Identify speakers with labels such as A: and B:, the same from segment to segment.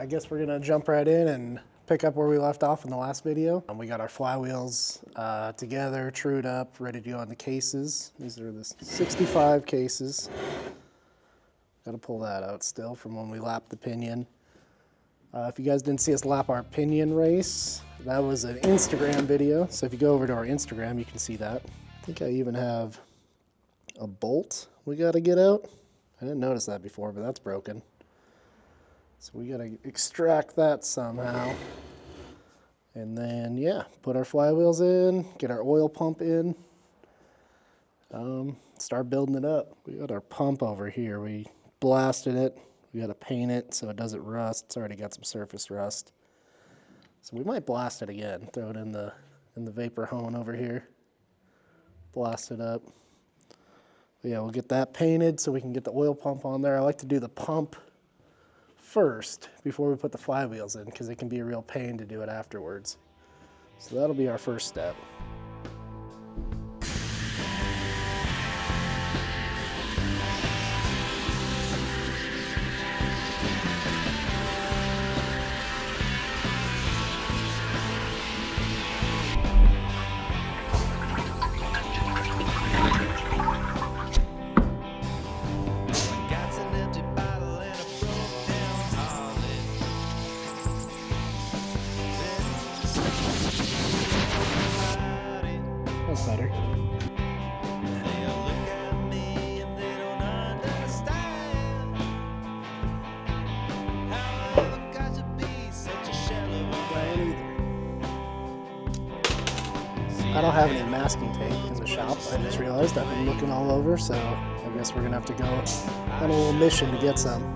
A: I guess we're gonna jump right in and pick up where we left off in the last video. We got our flywheels together, trued up, ready to go on the cases. These are the 65 cases. Gotta pull that out still from when we lapped the pinion. If you guys didn't see us lap our pinion race, that was an Instagram video. So if you go over to our Instagram, you can see that. I think I even have a bolt we gotta get out. I didn't notice that before, but that's broken. So we gotta extract that somehow. And then, yeah, put our flywheels in, get our oil pump in, start building it up. We got our pump over here. We blasted it. We gotta paint it so it doesn't rust. It's already got some surface rust. So we might blast it again. Throw it in the vapor hone over here. Blast it up. But yeah, we'll get that painted so we can get the oil pump on there. I like to do the pump first before we put the flywheels in because it can be a real pain to do it afterwards. So that'll be our first step. That's better. I don't have any masking tape in the shop. I just realized I've been looking all over, so I guess we're gonna have to go on a little mission to get some.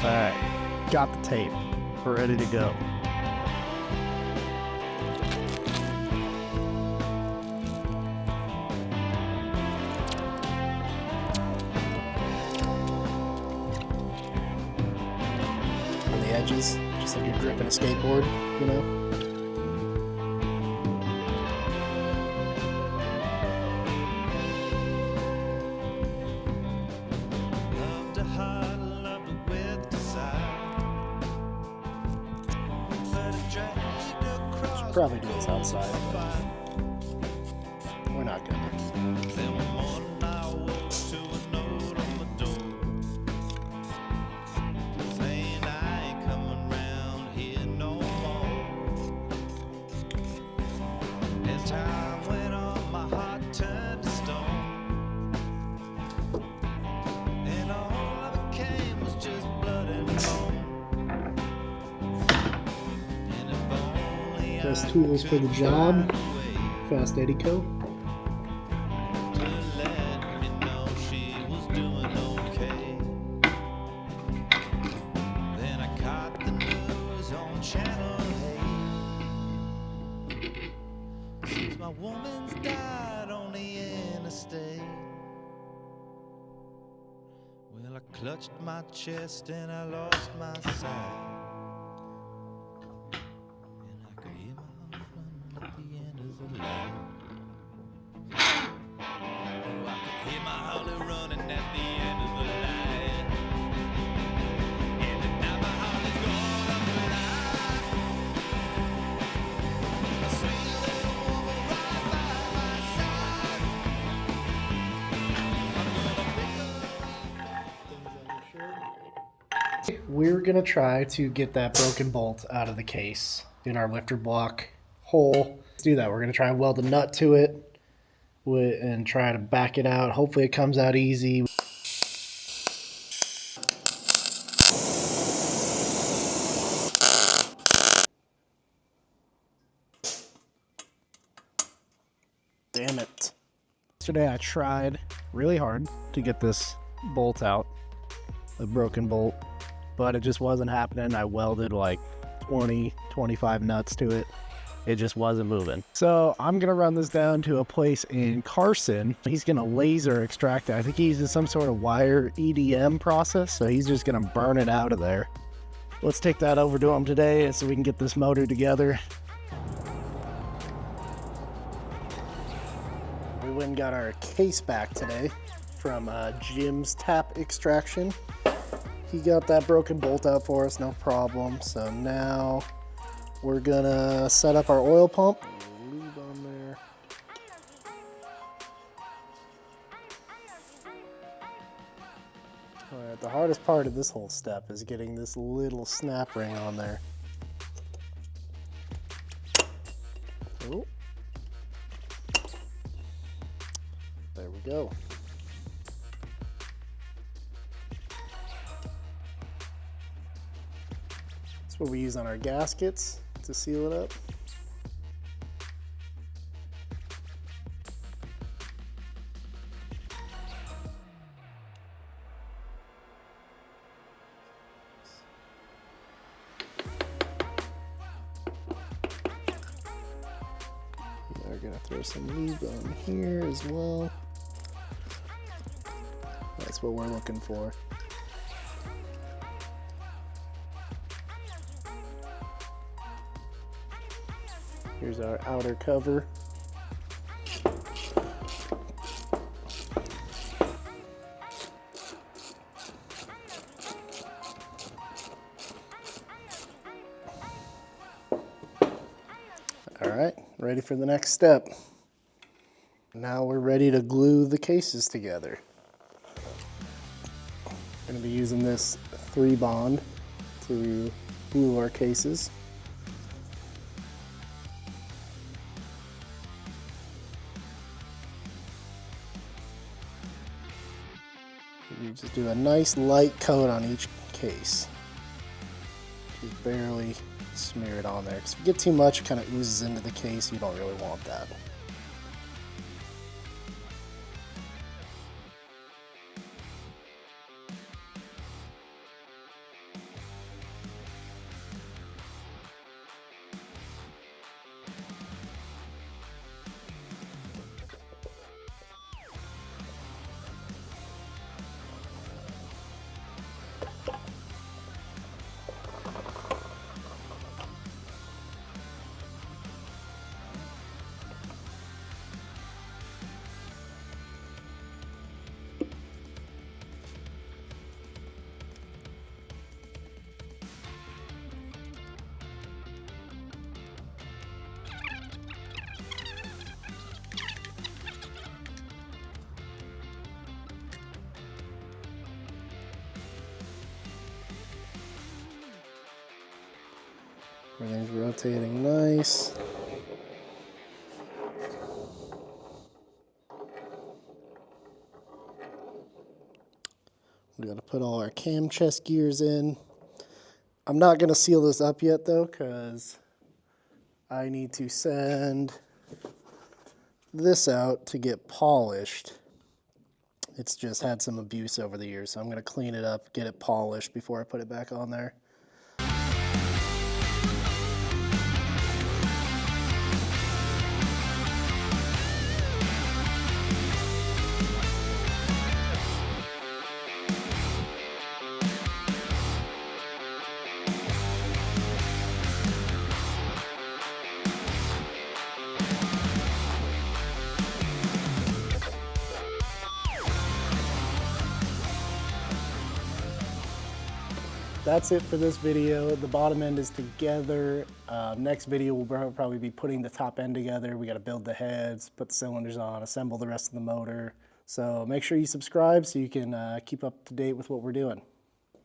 B: Alright, got the tape. We're ready to go.
A: On the edges, just like you're gripping a skateboard, you know? Probably do this outside, but we're not gonna. Best tools for the job, Fast Eddie Co.
C: my woman's died on the interstate. Well, I clutched my chest and I lost my sight. And I could hear my heart run at the end of the line. Oh, I could hear my Harley running at the end of the line. And now my Harley's gone up the line. A sweet little woman right by my side. I'm gonna pick her up.
A: We're gonna try to get that broken bolt out of the case in our lifter block hole. Let's do that. We're gonna try and weld a nut to it and try to back it out. Hopefully it comes out easy. Damn it.
B: Yesterday I tried really hard to get this bolt out, the broken bolt, but it just wasn't happening. I welded like 20, 25 nuts to it. It just wasn't moving. So I'm gonna run this down to a place in Carson. He's gonna laser extract it. I think he uses some sort of wire EDM process, so he's just gonna burn it out of there. Let's take that over to him today so we can get this motor together.
A: We went and got our case back today from Jim's Tap Extraction. He got that broken bolt out for us, no problem. So now we're gonna set up our oil pump. Lube on there. All right, the hardest part of this whole step is getting this little snap ring on there. Oh. There we go. That's what we use on our gaskets to seal it up. We're gonna throw some lube on here as well. That's what we're looking for. Here's our outer cover. All right, ready for the next step. Now we're ready to glue the cases together. We're going to be using this 3-bond to glue our cases. You just do a nice light coat on each case. Just barely smear it on there. Because if you get too much, it kind of oozes into the case. You don't really want that. Everything's rotating nice. We got to put all our cam chest gears in. I'm not going to seal this up yet though, because I need to send this out to get polished. It's just had some abuse over the years, so I'm going to clean it up, get it polished before I put it back on there. that's it for this video. The bottom end is together. Next video, we'll probably be putting the top end together. We got to build the heads, put the cylinders on, assemble the rest of the motor. So make sure you subscribe so you can keep up to date with what we're doing.